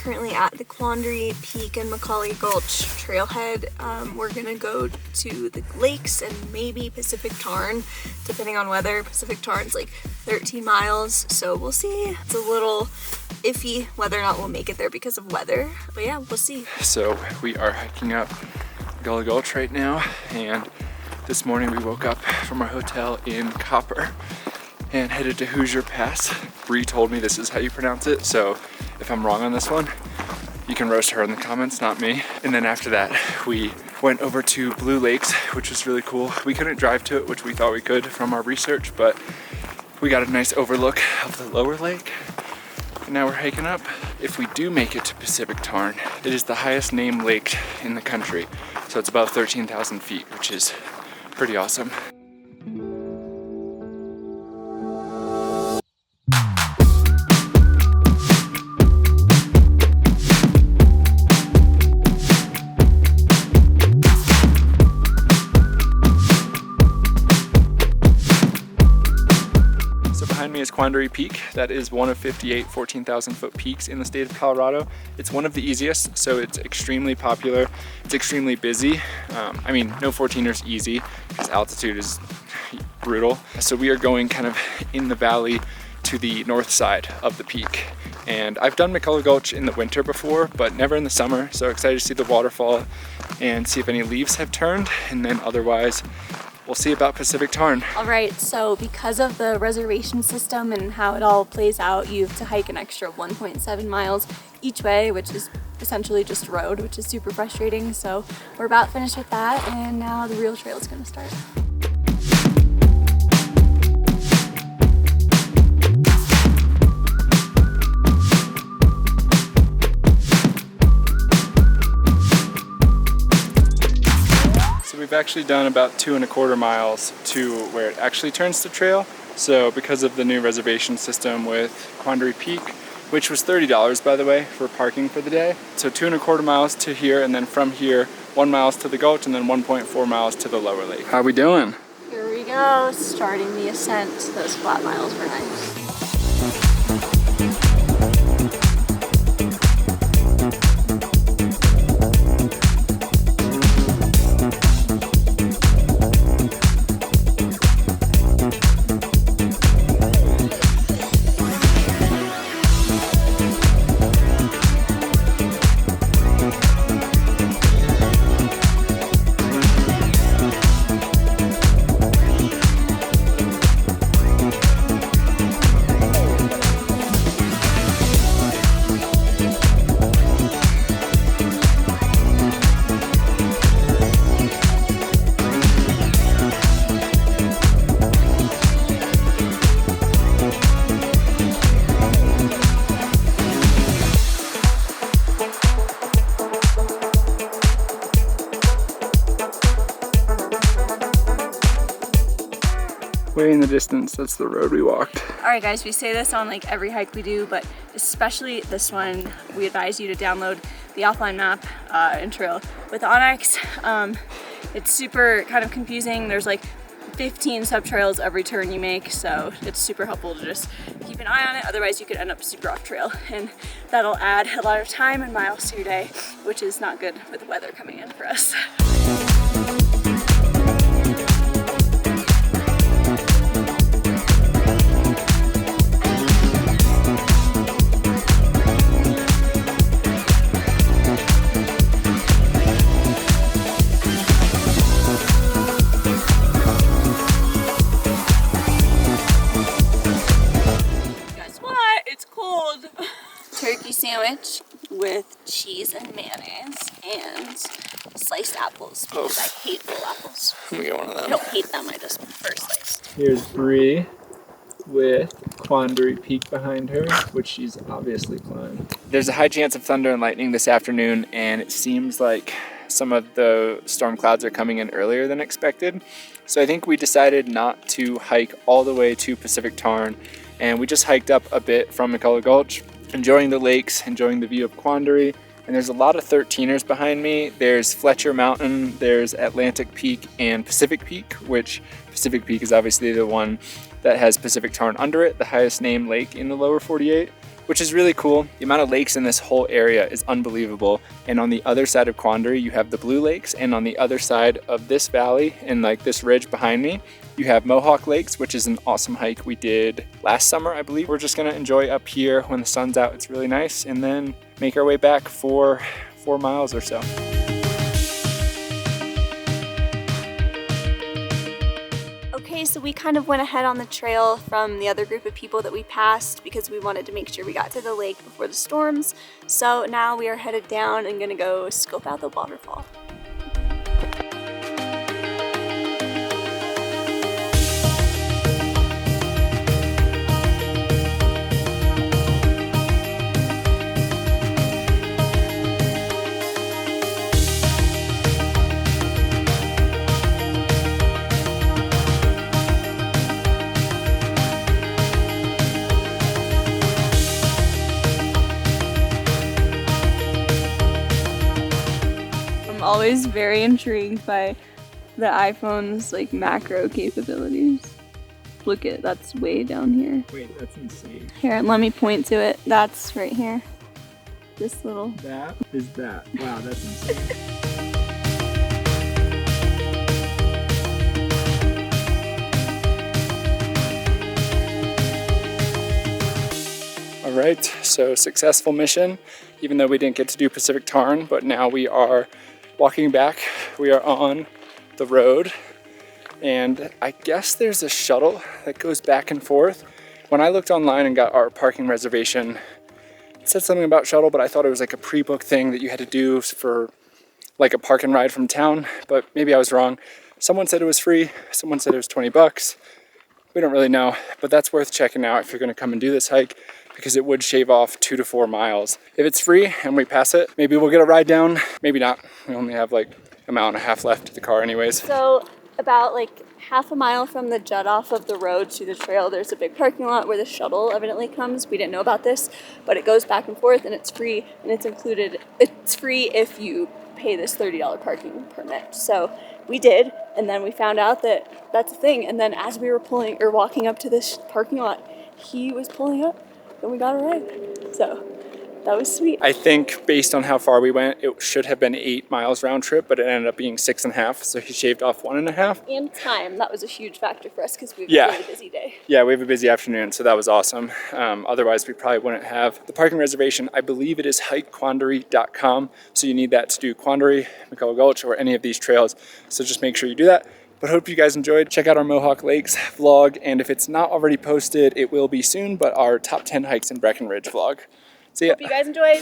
currently at the Quandary Peak and MCCULLOUGH Gulch trailhead. We're gonna go to the lakes and maybe Pacific Tarn, depending on weather. Pacific Tarn's like 13 miles, so we'll see. It's a little iffy whether or not we'll make it there because of weather, but yeah, we'll see. So we are hiking up MCCULLOUGH Gulch right now, and this morning we woke up from our hotel in Copper and headed to Hoosier Pass. Bree told me this is how you pronounce it, so if I'm wrong on this one, you can roast her in the comments, not me. And then after that, we went over to Blue Lakes, which was really cool. We couldn't drive to it, which we thought we could from our research, but we got a nice overlook of the lower lake. And now we're hiking up. If we do make it to Pacific Tarn, it is the highest named lake in the country. So it's above 13,000 feet, which is pretty awesome. Is Quandary Peak. That is one of 58 14,000 foot peaks in the state of Colorado. It's one of the easiest, so it's extremely popular. It's extremely busy. I mean, no 14er is easy because altitude is brutal. So we are going kind of in the valley to the north side of the peak. And I've done MCCULLOUGH Gulch in the winter before, but never in the summer. So excited to see the waterfall and see if any leaves have turned, and then otherwise we'll see about Pacific Tarn. All right, so because of the reservation system and how it all plays out, you have to hike an extra 1.7 miles each way, which is essentially just road, which is super frustrating. So we're about finished with that, and now the real trail is gonna start. We've actually done about 2.25 miles to where it actually turns to trail. So because of the new reservation system with Quandary Peak, which was $30 by the way for parking for the day. So 2.25 miles to here, and then from here 1 mile to the gulch, and then 1.4 miles to the lower lake. How we doing? Here we go, starting the ascent. Those flat miles were nice. Way in the distance, that's the road we walked. All right guys, we say this on like every hike we do, but especially this one, we advise you to download the offline map and trail. With Onyx, it's super kind of confusing. There's like 15 sub-trails every turn you make, so it's super helpful to just keep an eye on it. Otherwise you could end up super off trail, and that'll add a lot of time and miles to your day, which is not good with the weather coming in for us. Turkey sandwich with cheese and mayonnaise and sliced apples because I hate whole apples. Let me get one of them. I don't hate them, I just prefer sliced. Here's Bree with Quandary Peak behind her, which she's obviously climbed. There's a high chance of thunder and lightning this afternoon, and it seems like some of the storm clouds are coming in earlier than expected. So I think we decided not to hike all the way to Pacific Tarn, and we just hiked up a bit from MCCULLOUGH Gulch, enjoying the lakes, enjoying the view of Quandary. And there's a lot of 13ers behind me. There's Fletcher Mountain, there's Atlantic Peak and Pacific Peak, which Pacific Peak is obviously the one that has Pacific Tarn under it, the highest named lake in the lower 48. which is really cool. The amount of lakes in this whole area is unbelievable. And on the other side of Quandary, you have the Blue Lakes, and on the other side of this valley and like this ridge behind me, you have Mohawk Lakes, which is an awesome hike we did last summer, I believe. We're just gonna enjoy up here when the sun's out. It's really nice, and then make our way back for 4 miles or so. Okay, so we kind of went ahead on the trail from the other group of people that we passed because we wanted to make sure we got to the lake before the storms. So now we are headed down and gonna go scope out the waterfall. Always very intrigued by the iPhone's like macro capabilities. Look at, that's way down here. Wait, that's insane. Here, let me point to it. That's right here. This little. That is that. Wow, that's insane. All right, so successful mission, even though we didn't get to do Pacific Tarn, but now we are walking back. We are on the road, and I guess there's a shuttle that goes back and forth. When I looked online and got our parking reservation, it said something about shuttle, but I thought it was like a pre-book thing that you had to do for like a park and ride from town, but maybe I was wrong. Someone said it was free, someone said it was 20 bucks. We don't really know, but that's worth checking out if you're gonna come and do this hike, because it would shave off 2 to 4 miles. If it's free and we pass it, maybe we'll get a ride down, maybe not. We only have like a mile and a half left to the car anyways. So about like half a mile from the jut off of the road to the trail, there's a big parking lot where the shuttle evidently comes. We didn't know about this, but it goes back and forth and it's free, and it's included, it's free if you pay this $30 parking permit. So we did, and then we found out that that's a thing, and then as we were walking up to this parking lot, he was pulling up and we got a ride. So that was sweet. I think based on how far we went, it should have been 8 miles round trip, but it ended up being 6.5, so he shaved off 1.5. And time, that was a huge factor for us because we have a really busy day. Yeah, we have a busy afternoon, so that was awesome. Otherwise, we probably wouldn't have the parking reservation. I believe it is hikequandary.com, so you need that to do Quandary, MCCULLOUGH Gulch, or any of these trails, so just make sure you do that. But hope you guys enjoyed. Check out our Mohawk Lakes vlog, and if it's not already posted, it will be soon, but our top 10 hikes in Breckenridge vlog. See ya. Hope you guys enjoyed.